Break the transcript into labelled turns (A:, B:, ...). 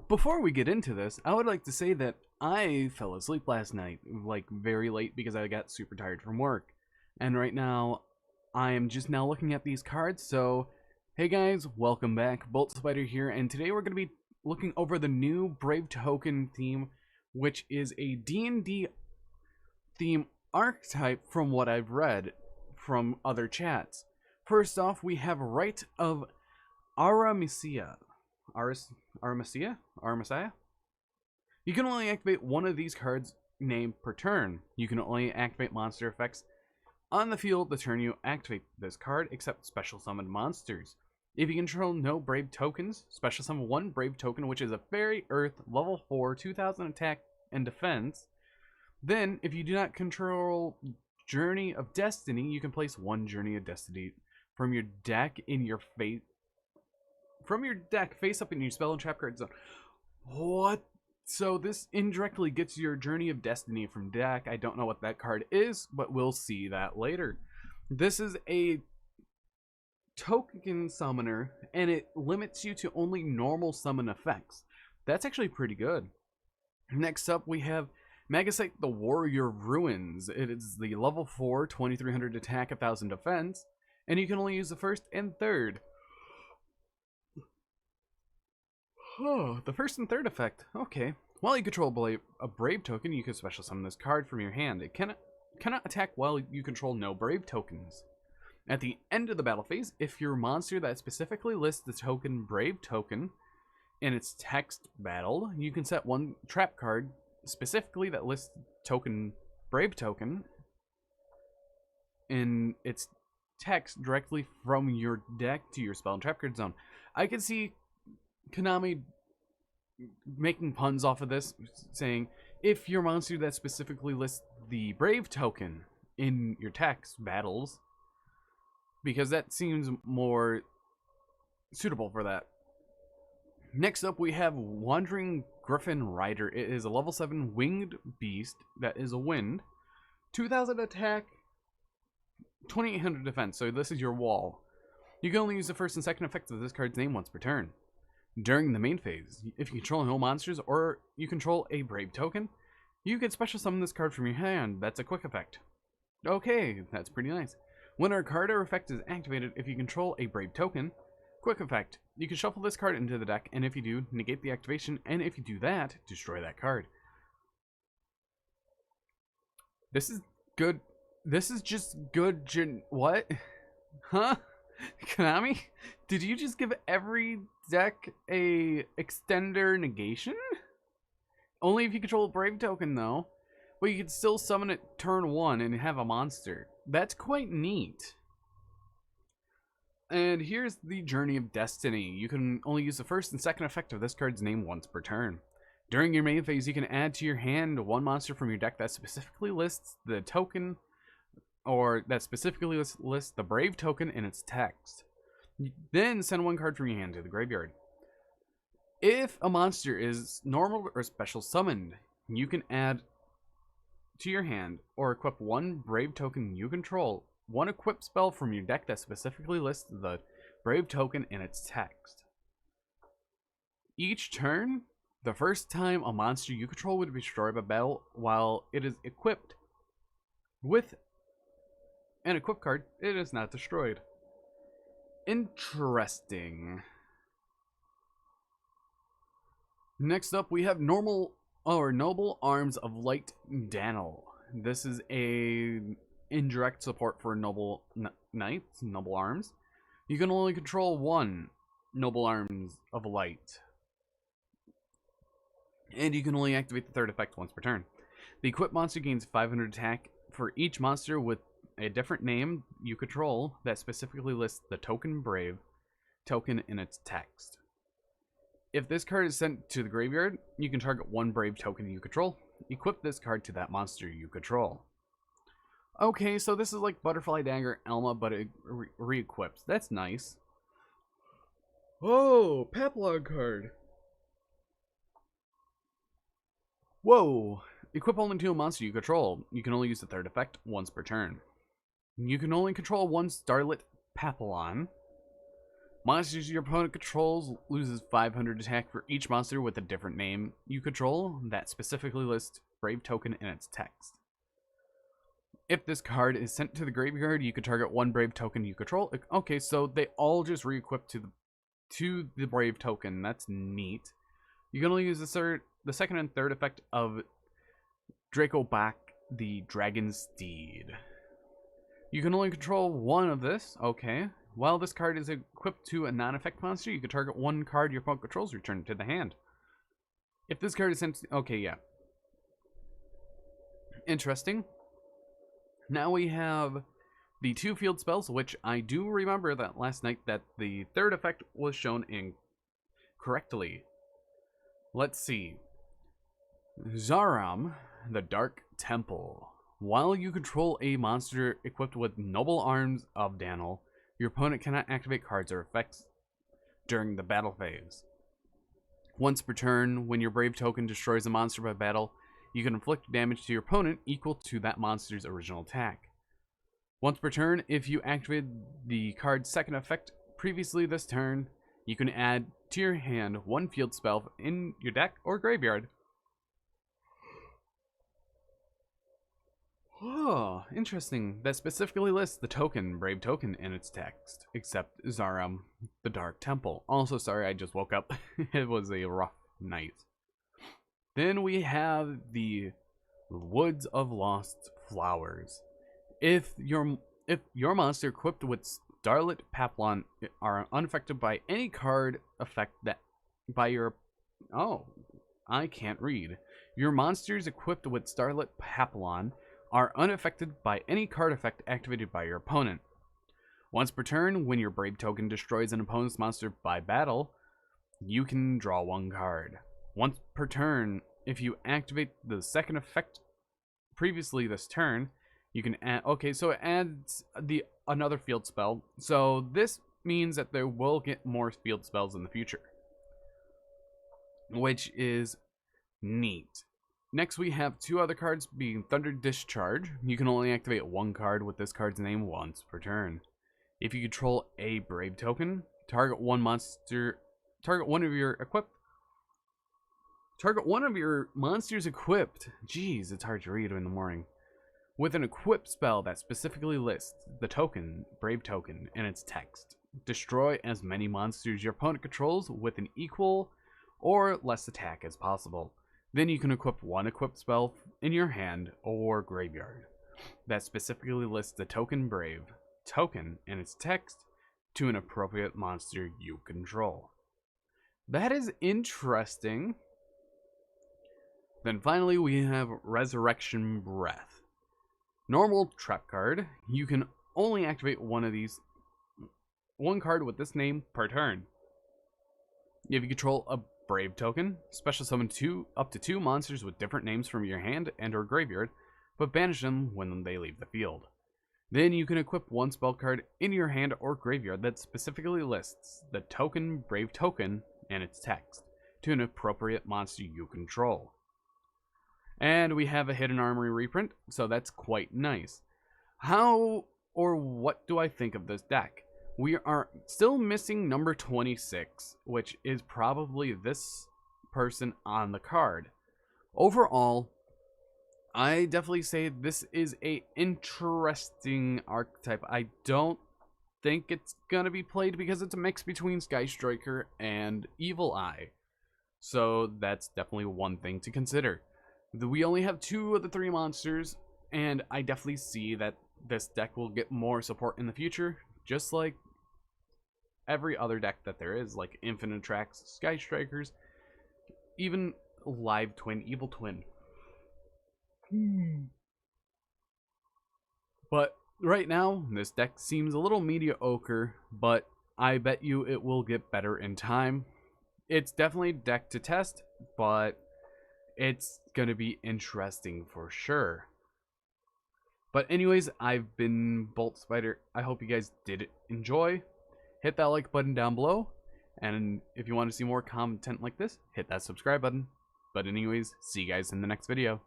A: Before we get into this, I would like to say that I fell asleep last night, like very late because I got super tired from work. And right now, I am just now looking at these cards, so hey guys, welcome back. Bolt Spider here, and today we're going to be looking over the new Brave Token theme, which is a D&D theme archetype from what I've read from other chats. First off, we have Right of Ara Messiah. Ara Messiah? Ara Messiah? You can only activate one of these cards named per turn. You can only activate monster effects on the field the turn you activate this card, except special summoned monsters. If you control no Brave tokens, special summon one Brave token, which is a Fairy Earth level 4, 2000 attack and defense. Then, if you do not control Journey of Destiny, you can place one Journey of Destiny from your deck in your face. From your deck, face up in your spell and trap card zone. What? So this indirectly gets your Journey of Destiny from deck. I don't know what that card is, but we'll see that later. This is a token summoner, and it limits you to only normal summon effects. That's actually pretty good. Next up, we have Megasite, the Warrior of Ruins. It is the level 4, 2300 attack, 1000 defense, and you can only use the first and third. Oh, the first and third effect. Okay. While you control a Brave token, you can special summon this card from your hand. It cannot attack while you control no Brave tokens. At the end of the battle phase, if your monster that specifically lists the token Brave token in its text battle, you can set one trap card specifically that lists token Brave token in its text directly from your deck to your spell and trap card zone. I can see Konami making puns off of this, saying if your monster that specifically lists the Brave token in your text battles, because that seems more suitable for that. Next up, we have Wandering Griffin Rider. It is a level 7 winged beast that is a wind, 2000 attack, 2800 defense. So this is your wall. You can only use the first and second effects of this card's name once per turn. During the main phase, if you control no monsters or you control a Brave token, you can special summon this card from your hand. That's a quick effect. Okay, that's pretty nice. When a card or effect is activated, if you control a Brave token, quick effect, you can shuffle this card into the deck, and if you do, negate the activation, and if you do that, destroy that card. This is good. This is just good. What? Huh? Konami? Did you just give every deck a extender negation? Only if you control a Brave token, though. But you can still summon it turn 1 and have a monster. That's quite neat. And here's the Journey of Destiny. You can only use the first and second effect of this card's name once per turn. During your main phase, you can add to your hand one monster from your deck that specifically lists the token, or that specifically lists the Brave token in its text. Then send one card from your hand to the graveyard. If a monster is normal or special summoned, you can add to your hand or equip one Brave token you control, one equip spell from your deck that specifically lists the Brave token in its text. Each turn, the first time a monster you control would be destroyed by battle while it is equipped with an equip card, it is not destroyed. Interesting. Next up, we have Noble Arms of Light Daniel. This is a indirect support for Noble Knights, Noble Arms. You can only control one Noble Arms of Light, and you can only activate the third effect once per turn. The equipped monster gains 500 attack for each monster with a different name you control that specifically lists the token Brave token in its text. If this card is sent to the graveyard, you can target one Brave token you control. Equip this card to that monster you control. Okay, so this is like Butterfly Dagger Elma, but it re-equips. That's nice. Oh, Peplog card. Whoa. Equip only to a monster you control. You can only use the third effect once per turn. You can only control one Starlit Papillon. Monsters your opponent controls loses 500 attack for each monster with a different name you control that specifically lists Brave token in its text. If this card is sent to the graveyard, you can target one Brave token you control. Okay, so they all just re-equip to the Brave token. That's neat. You can only use the second and third effect of Draco Bach, the Dragon Steed. You can only control one of this. Okay. While this card is equipped to a non-effect monster, you can target one card your opponent controls, return it to the hand. If this card is sent to, okay, yeah. Interesting. Now we have the 2 field spells, which I do remember that last night that the third effect was shown incorrectly. Let's see. Zaram, the Dark Temple. While you control a monster equipped with Noble Arms of Danil, your opponent cannot activate cards or effects during the battle phase. Once per turn, when your Brave token destroys a monster by battle, you can inflict damage to your opponent equal to that monster's original attack. Once per turn, if you activate the card's second effect previously this turn, you can add to your hand one field spell in your deck or graveyard. Oh, interesting. That specifically lists the token, Brave token, in its text, except Zaram, the Dark Temple. Also, sorry, I just woke up. It was a rough night. Then we have the Woods of Lost Flowers. If your monster equipped with Starlit Peplog are unaffected by any card effect that by your... Oh, I can't read. Your monsters equipped with Starlit Peplog are unaffected by any card effect activated by your opponent. Once per turn, when your Brave token destroys an opponent's monster by battle, you can draw one card. Once per turn, if you activate the second effect previously this turn, you can add... Okay, so it adds another field spell. So this means that there will get more field spells in the future, which is neat. Next, we have 2 other cards being Thunder Discharge. You can only activate one card with this card's name once per turn. If you control a Brave token, target one of your monsters equipped. Jeez, it's hard to read in the morning. With an equip spell that specifically lists the token, Brave token, in its text. Destroy as many monsters your opponent controls with an equal or less attack as possible. Then you can equip one equipped spell in your hand or graveyard that specifically lists the token Brave token in its text to an appropriate monster you control. That is interesting. Then finally we have Resurrection Breath. Normal trap card. You can only activate one card with this name per turn. If you control a Brave token, special summon up to 2 monsters with different names from your hand and or graveyard, but banish them when they leave the field. Then you can equip one spell card in your hand or graveyard that specifically lists the token Brave token and its text to an appropriate monster you control. And we have a Hidden Armory reprint, so that's quite nice. How or what do I think of this deck? We are still missing number 26, which is probably this person on the card. Overall, I definitely say this is a interesting archetype. I don't think it's gonna be played because it's a mix between Sky Striker and Evil Eye. So that's definitely one thing to consider. We only have 2 of the 3 monsters, and I definitely see that this deck will get more support in the future, just like every other deck that there is, like Infinite Tracks, Sky Strikers, even Live Twin, Evil Twin. But right now, this deck seems a little mediocre, but I bet you it will get better in time. It's definitely a deck to test, but it's gonna be interesting for sure. But anyways, I've been Bolt Spider. I hope you guys did enjoy. Hit that like button down below, and if you want to see more content like this, hit that subscribe button. But anyways, see you guys in the next video.